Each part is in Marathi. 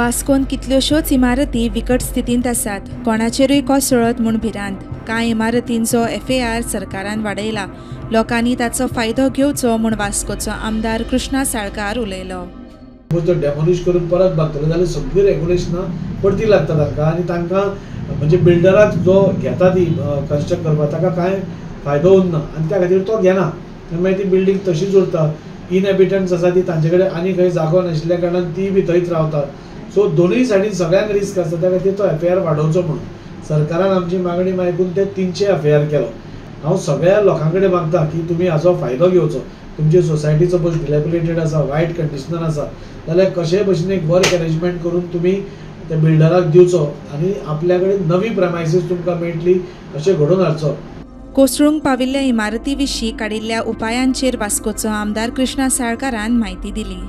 वास्कोन कितल्योश्योच इमारती विकट स्थितींत आसात. कोणाचेरूय कोसळत म्हूण भिरांत. कांय इमारतींचो FAR सरकारान वाडयला. लोकांनी ताचो फायदो घेवचो म्हूण वास्कोचो आमदार कृष्णा साळकार उलयलो. डेमोलिश करून परत बांदतले जाल्यार सगळी रेग्युलेशनां परती लागता तांकां आनी तांकां म्हणजे बिल्डराक जो घेता ती कन्स्ट्रक्ट करपाक ताका कांय फायदो उरना आनी त्या खातीर तो घेना. मागीर ती बिल्डींग तशीच उरता. इनहॅबिटंट्स आसा ती तांचे कडेन आनी खंय जागो नाशिल्ल्या कारणान ती बी थंयच रावतात. सो दोनूय सायडीन सगळ्यांक रिस्क आसता. त्या खातीर तो FAR वाडोवचो म्हणून सरकारान आमची मागणी आयकून ते 300 FAR केलो. हांव सगळ्या लोकां कडेन मागता की तुमी हाचो फायदो घेवचो. तुमची सोसायटी सपोज डिलॅबिलेटेड आसा, वायट कंडिशनान आसा जाल्यार कशेय भशेन एक वर्क अरेंजमेंट करून तुमी त्या बिल्डराक दिवचो आनी आपल्या कडेन नवी प्रमायसीस तुमकां मेळटली अशें घडोवन हाडचो. कोसळूंक पाविल्ल्या इमारती विशीं काडिल्ल्या उपायांचेर वास्कोचो आमदार कृष्णा साळकारान म्हायती दिली.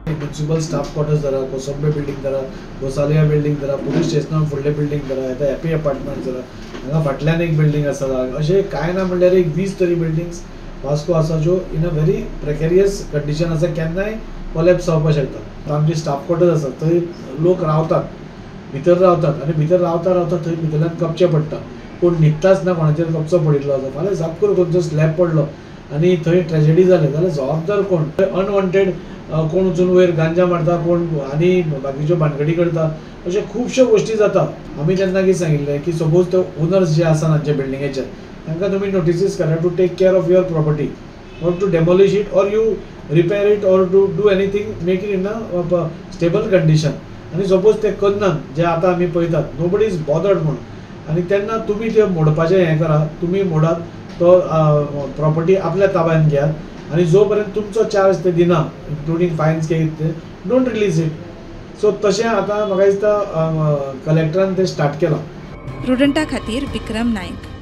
म्युनिसिपल स्टाफ क्वॉर्टर्स धरा, कोसंबे बिल्डींग धरा, गोसालिया बिल्डींग धरा, पुलीस स्टेशनान फुडले बिल्डींग धरा, येता हॅपी अपार्टमेंट धरा, हांगा फाटल्यान एक बिल्डींग आसा. अशें कांय ना म्हणल्यार एक 20 तरी बिल्डींग्स वास्को आसा ज्यो इन अ व्हेरी प्रेकेरियस कंडिशन आसा. केन्नाय कोलॅप्स जावपाक शकता. आमचे स्टाफ क्वॉर्टर्स आसात थंय लोक रावतात, भितर रावतात आनी भितर रावता रावता थंय भितरल्यान कपचें पडटा. कोण न्हिदताच ना कोणाचेर कपचो पडिल्लो आसा. फाल्यां जाप करून खंयचो स्लॅब पडलो आनी थंय ट्रेजेडी जाली जाल्यार जबाबदार कोण? अनवॉन्टेड कोण वचून वयर गांजा मारता, कोण आनी बाकीच्यो भानगडी करता, अश्यो खुबश्यो गोश्टी जाता. आमी तेन्ना कितें सांगिल्लें की सपोज ते ओनर्स जे आसा तांचे बिल्डिंगेचे तांकां तुमी नोटिसीस करा to take care of your property or to demolish it or you repair it or to do anything, make it in a stable condition. आणि सपोज ते करनात जे आतां आमी पळयतात nobody is bothered म्हणून आनी तेन्ना तुमी ते मोडपाचें हें करा. तुमी मोडात, तो प्रॉपर्टी आपल्या ताब्यान घेयात आनी जो पर्यंत तुमचो चार्ज ते दिना including finance K don't release it. So तशें आतां म्हाका दिसता कलेक्टरान तें स्टार्ट केलां. प्रुडंटा खातीर विक्रम नायक.